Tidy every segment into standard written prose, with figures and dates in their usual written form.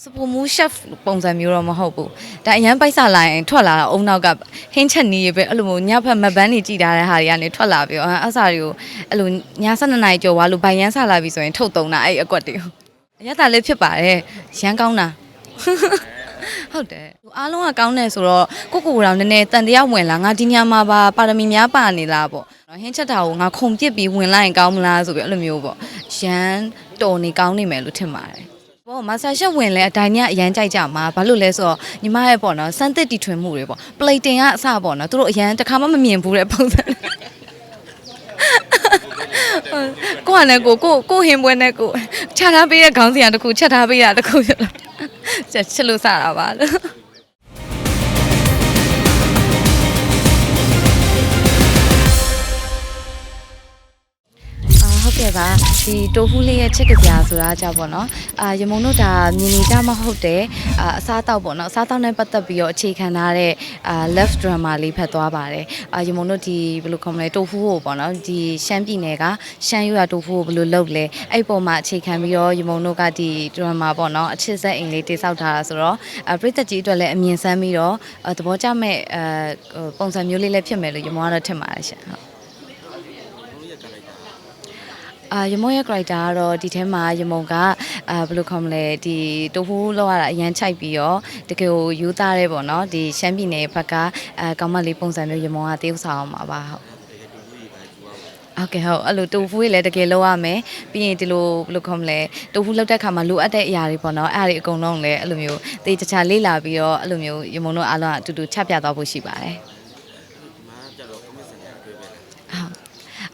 စပူမူးရှက်ပုံစံမျိုးတော့မဟုတ်ဘူးဒါအရန်ပိုက်ဆလာရင်ထွက်လာတာအုံနောက်ကဟင်းချက်နီးပဲအဲ့လိုမျိုးညဖက်မပန်းနေကြည်ထားတဲ့ဟာတွေကနေထွက်လာပြီးတော့အစားတွေကိုအဲ့လိုည7နာရီကျော်သွားလို့ဘိုင်ရန်ဆလာပြီဆိုရင်ထုတ်သုံးတာအဲ့အကွက်တွေကိုအရသာလေးဖြစ်ပါတယ်ရန်ကောင်းတာဟုတ်တယ်အားလုံးကကောင်းတယ်ဆိုတော့ကိုတော်နည်းနည်းတန်တရားဝင်လာငါဒီညမှာပါရမီများပါနေလားပေါ့ဟင်းချက်တာကိုငါခုံပြစ်ပြီးဝင်လိုက်ရင်ကောင်းမလားဆိုပြီးအဲ့လိုမျိုးပေါ့ရန်တော်နေကောင်းနေမယ်လို့ထင်ပါတယ်ပေါ့မာဆာရှက်ဝင်လဲအတိုင်းညအရန်ကြိုက်ကြမှာဘာလို့လဲဆိုတော့ညီမရဲ့ပေါ့နော်စမ်းသစ်တီထွင်မှုတွေပေါ့ပလေတင်ကအစပေါ့နော်သူတို့အရန်တခါမှမမြင်ဘူးတဲ့ပုံစံကိုကလည်းကိုဟင်းပွဲနဲ့ကိုခြာထားပေးတဲ့ခေါင်းစီကတခုချက်ထားပေးတာတခုချစ်လို့စတာပါလို့ဟုတ်ကဲ့ပါဒီတိုဖူးလေးရဲ့ချစ်ကြပြဆိုတာကြောင့်ပေါ့နော်ရမုံတို့ဒါမြင်နေကြမဟုတ်တဲ့အစားတောက်ပေါ့နော်အစားတောက်နဲ့ပတ်သက်ပြီးတော့အခြေခံထားတဲ့left drama လေးဖတ်သွားပါတယ်ရမုံတို့ဒီဘယ်လိုခေါ်မလဲတိုဖူးကိုပေါ့နော်ဒီရှမ်းပြည်နယ်ကရှမ်းရွာတိုဖူးကိုဘယ်လိုလုပ်လဲအဲ့ပေါ်မှာအခြေခံပြီးတော့ရမုံတို့ကဒီ drama ပေါ့နော်အချစ်ဆက်အိမ်လေးတိစောက်ထားတာဆိုတော့ပရိသတ်ကြီးအတွက်လည်းအမြင်ဆန်းပြီးတော့သဘောကျမဲ့ပုံစံမျိုးလေးလည်းဖြစ်မယ်လို့ရမုံကတော့ထင်ပါတယ်ရှင်ဟုတ်ရမုံရဲ့ character ကတော့ဒီထဲမှာရမုံကဘယ်လိုခေါ်မလဲဒီတိုဟိုးလောက်ရတာအရန်ချိုက်ပြီးတော့တကယ်ကိုယူသားရဲပေါ့နော်ဒီရှမ်းပြည်နယ်ဘက်ကကောင်မလေးပုံစံမျိုးရမုံကတရုပ်ဆောင်အောင်ပါဟုတ်ဟုတ်ကဲ့ဟုတ်အဲ့လိုတိုဖူးလည်းတကယ်လောက်ရမယ်ပြီးရင်ဒီလိုဘယ်လိုခေါ်မလဲတိုဖူးလောက်တဲ့ခါမှာလိုအပ်တဲ့အရာတွေပေါ့နော်အဲ့ဒါတွေအကုန်လုံးလည်းအဲ့လိုမျိုးတေးချာလေးလာပြီးတော့အဲ့လိုမျိုးရမုံတို့အားလုံးအတူတူချပြသွားဖို့ရှိပါတယ်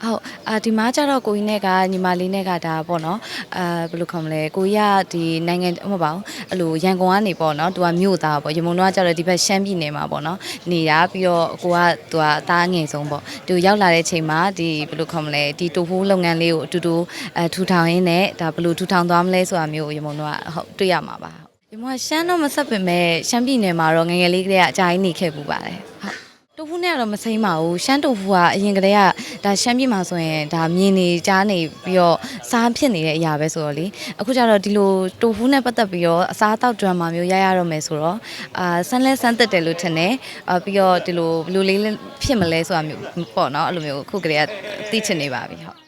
ဟုတ်ဒီမှာကျတော့ကိုကြီးနဲ့ကညီမလေးနဲ့ကဒါပေါ့နော်ဘယ်လိုခေါ်မလဲကိုကြီးကဒီနိုင်ငံမဟုတ်ပါဘူးအဲ့လိုရန်ကုန်ကနေပေါ့နော်သူကမြို့သားပေါ့ရမုံတို့ကကျတော့ဒီဘက်ရှမ်းပြည်နယ်မှာပေါ့နော်နေတာပြီးတော့ကိုကသူကအသားငယ်ဆုံးပေါ့သူရောက်လာတဲ့ချိန်မှာဒီဘယ်လိုခေါ်မလဲဒီတိုဖိုးလုပ်ငန်းလေးကိုအတူတူထူထောင်ရင်းနဲ့ဒါဘယ်လိုထူထောင်သွားမလဲဆိုတာမျိုးရမုံတို့ကဟုတ်တွေ့ရမှာပါရမုံကရှမ်းတော့မဆက်ပင်မဲ့ရှမ်းပြည်နယ်မှာတော့ငယ်ငယ်လေးကလေးကအကြိုင်းနေခဲ့ပူပါတယ်ဟုတ်တိုဖူးနဲ့ကတော့မစိမ့်ပါဘူးရှမ်းတိုဖူးကအရင်ကတည်းကဒါရှမ်းပြည်မှာဆိုရင်ဒါမြင်နေကြားနေပြီးတော့စားဖြစ်နေတဲ့အရာပဲဆိုတော့လေအခုကျတော့ဒီလိုတိုဖူးနဲ့ပတ်သက်ပြီးတော့အစားအသောက်ဒရမာမျိုးရရမယ်ဆိုတော့ဆန်းလဲဆန်းသက်တယ်လို့ထင်တယ်ပြီးတော့ဒီလိုဘယ်လိုလေးဖြစ်မလဲဆိုတာမျိုးပေါ့နော်အဲ့လိုမျိုးအခုကတည်းကသိချင်နေပါပြီဟုတ်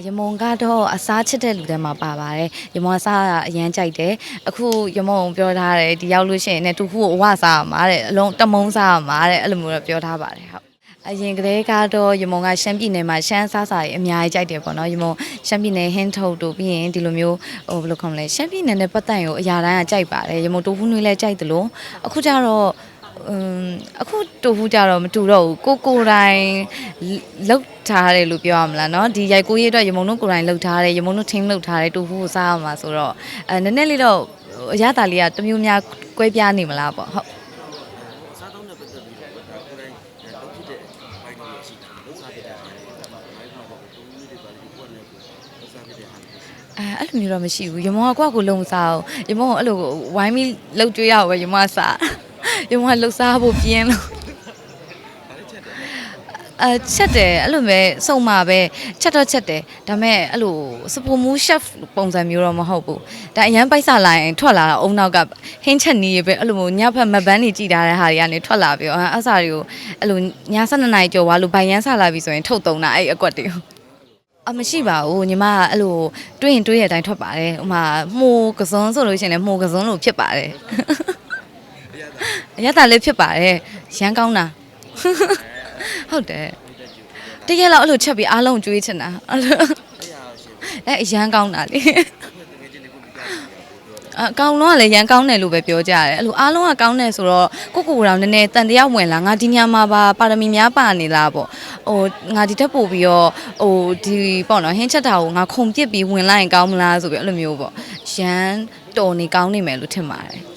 ရမုံကတော့အစားချစ်တဲ့လူတွေမှာပါပါတယ်ရမုံအစားအရန်ကြိုက်တယ်အခုရမုံပြောထားတယ်ဒီရောက်လို့ရှိရင်ねတူဖူးကိုအဝစားရမှာတဲ့အလုံးတမုံစားရမှာတဲ့အဲ့လိုမျိုးတော့ပြောထားပါတယ်ဟုတ်အရင်ကတည်းကတော့ရမုံကရှမ်းပြည်နယ်မှာရှမ်းစားစာရေးအများကြီးကြိုက်တယ်ပေါ့နော်ရမုံရှမ်းပြည်နယ်ဟင်းထုတ်တို့ပြီးရင်ဒီလိုမျိုးဟိုဘယ်လိုခေါ်မလဲရှမ်းပြည်နယ်နဲ့ပတ်သက်ရင်အရာတိုင်းကကြိုက်ပါတယ်ရမုံတူဖူးနွေးလည်းကြိုက်တယ်လို့အခုကျတော့အခုတူဖူးကြတော့မတူတော့ဘူးကိုတိုင်းလောက်ထားတယ်လို့ပြောရမလားเนาะဒီရိုက်ကိုရေးအတွက်ရမုံတို့ကိုတိုင်းလောက်ထားတယ်ရမုံတို့ team လောက်ထားတယ်တူဖူးကိုစားရမှာဆိုတော့နည်းနည်းလေးတော့အရသာလေးကတမျိုးများကွဲပြားနေမလားပေါ့ဟုတ်စားတော့နဲ့ပတ်သက်ပြီးတော့ကိုတိုင်းလောက်ဖြစ်တဲ့ဘိုင်းတွေရှိတာလောက်စားဖြစ်တဲ့ဟာတွေမိုင်းမှာပေါ့တူဖူးတွေပါလေကိုကလည်းလောက်စားဖြစ်တဲ့ဟာတွေအဲ့လိုမျိုးတော့မရှိဘူးရမုံကကိုလုံစားအောင်ရမုံကအဲ့လိုဝိုင်းပြီးလှုပ်ကြွေးရအောင်ပဲရမုံကစားရမုံကလှုပ်စားဖို့ပြင်းလို့ချက်တယ်အဲ့လိုပဲစုံမှာပဲချက်တော့ချက်တယ်ဒါပေမဲ့အဲ့လိုစပူမူးရှက်ပုံစံမျိုးတော့မဟုတ်ဘူးဒါအရန်ပိုက်ဆလာရင်ထွက်လာတာအုံနောက်ကဟင်းချက်နီးပဲအဲ့လိုမျိုးညဖက်မပန်းနေကြည်ထားတဲ့ဟာတွေကနေထွက်လာပြီးတော့အစားတွေကိုအဲ့လိုည7နာရီကျော်သွားလို့ဘိုင်ရန်ဆလာပြီဆိုရင်ထုတ်သုံးတာအဲ့အကွက်တွေကိုမရှိပါဘူးညီမကအဲ့လိုတွေးရင်တွေးရတဲ့အတိုင်းထွက်ပါတယ်ဥမာမှုကစုံဆိုလို့ရှိရင်လည်းမှုကစုံလို့ဖြစ်ပါတယ်အရသာလေးဖြစ်ပါတယ်ရန်ကောင်းတာဟုတ်တယ်တကယ်တော့အဲ့လိုချက်ပြီးအားလုံးကျွေးချင်တာအဲ့အရန်ကောင်းတာလေအကောင်လုံးကလည်းရန်ကောင်းတယ်လို့ပဲပြောကြတယ်အဲ့လိုအားလုံးကကောင်းတယ်ဆိုတော့ကိုတော်နည်းနည်းတန်တရားဝင်လာငါဒီညမှာပါရမီများပါနေလားပေါ့ဟိုငါဒီတက်ပို့ပြီးတော့ဟိုဒီပေါ့နော်ဟင်းချက်တာကိုငါခုံပြစ်ပြီးဝင်လိုက်ရင်ကောင်းမလားဆိုပြီးအဲ့လိုမျိုးပေါ့ရန်တော်နေကောင်းနေမယ်လို့ထင်ပါတယ်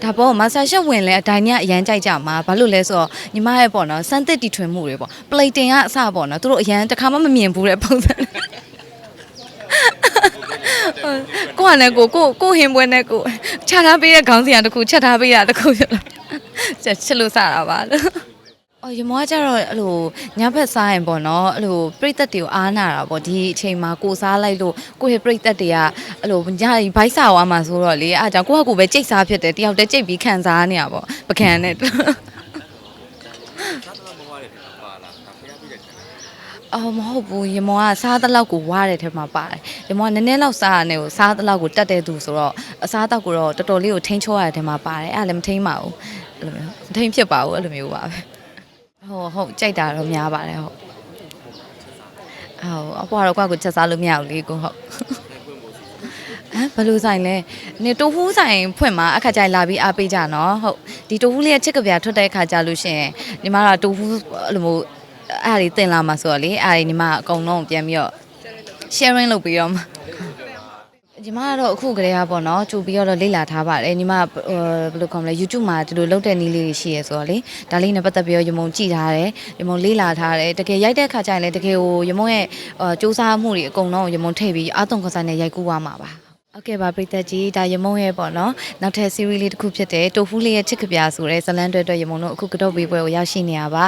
ဒါပေါ့မာဆာရှက်ဝင်လဲအတိုင်းညအရန်ကြိုက်ကြမှာဘာလို့လဲဆိုတော့ညီမရဲ့ပေါ့နော်စမ်းသစ်တီထွင်မှုတွေပေါ့ပလေတင်ကအစပေါ့နော်သူတို့အရန်တခါမှမမြင်ဘူးတဲ့ပုံစံကိုကလည်းကိုဟင်းပွဲနဲ့ကိုခြာထားပေးတဲ့ခေါင်းစီကတခုချက်ထားပေးတာတခုချစ်လို့စတာပါလို့ အော်ရမောကကြတော့အဲ့လိုညဘက်စားရင်ပေါ့နော်အဲ့လိုပြိသက်တွေကိုအားနာတာပေါ့ဒီအချိန်မှာကိုစားလိုက်လို့ကိုယ့်ရဲ့ပြိသက်တွေကအဲ့လိုညဘိုက်စားသွားမှာဆိုတော့လေအားကြောင့်ကိုယ့်ဟာကိုယ်ပဲကြိတ်စားဖြစ်တယ်တယောက်တည်းကြိတ်ပြီးခံစားနေရပါပကံနဲ့ စားတော့မဝရတယ်ဒီပါလားဒါဖျားပြည့်တယ်ခံတယ် အော်မဟုတ်ဘူးရမောကစားတဲ့လောက်ကိုဝါတဲ့ထဲမှာပါတယ်ရမောကနည်းနည်းလောက်စားရတယ်ကိုစားတဲ့လောက်ကိုတတ်တဲ့သူဆိုတော့အစားတောက်ကိုတော့တော်တော်လေးကိုထိန်းချောရတဲ့ထဲမှာပါတယ်အဲ့ဒါလည်းမထိန်းပါဘူးအဲ့လိုမျိုးမထိန်းဖြစ်ပါဘူးအဲ့လိုမျိုးပါပဲဟုတ်ကြိုက်တာတော့များပါတယ်ဟုတ်အပွားတော့ကွာကိုချက်စားလို့မရဘူးလေကိုဟုတ် ဘယ်လိုဆိုင်လဲနေတိုဟူးဆိုင်ဖွင့်မှာအခါကျရင်လာပြီးအားပေးကြနော်ဟုတ်ဒီတိုဟူးလေးရဲ့ချစ်ကဗျာထွက်တဲ့အခါကျလို့ရှိရင်ညီမတို့တိုဟူးအဲ့လိုမျိုးအားတွေတင်လာမှာဆိုတော့လေအားတွေညီမအကုန်လုံးပြန်ပြီးတော့ sharing လုပ်ပြီးတော့မှာညီမကတော့အခုကလေးကပေါ့နော်ကြိုပြီးတော့လေ့လာထားပါတယ်ညီမဘယ်လိုခေါ်မလဲ YouTube မှာဒီလိုလုပ်တဲ့နည်းလေးတွေရှိရဲဆိုတော့လေဒါလေးနဲ့ပတ်သက်ပြီးတော့ရမုံကြည့်ထားတယ်ရမုံလေ့လာထားတယ်တကယ်ရိုက်တဲ့အခါကျရင်လည်းတကယ်ကိုရမုံရဲ့စူးစမ်းမှုတွေအကုန်လုံးရမုံထည့်ပြီးအာသွန်ခစားနဲ့ရိုက်ကူးသွားမှာပါโอเคပါပရိသတ်ကြီးဒါရမုံရဲ့ပေါ့နော်နောက်ထပ် series လေးတစ်ခုဖြစ်တဲ့တိုဖူးလေးရဲ့ချစ်ကပြာဆိုတဲ့ဇလန်တွဲရမုံတို့အခုကတော့ဘေးပွဲကိုရောက်ရှိနေရပါ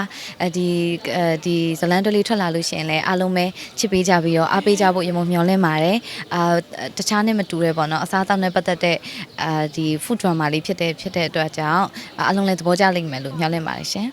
ဒီဇလန်တွဲလေးထွက်လာလို့ရှိရင်လည်းအားလုံးပဲချစ်ပေးကြပြီးတော့အားပေးကြဖို့ရမုံမျှော်လင့်ပါတယ်တခြားနဲ့မတူတဲ့ပေါ့နော်အစားအသောက်နဲ့ပတ်သက်တဲ့ဒီ food drama လေးဖြစ်တဲ့အတွက်ကြောင့်အားလုံးလည်းသဘောကျလိမ့်မယ်လို့မျှော်လင့်ပါတယ်ရှင်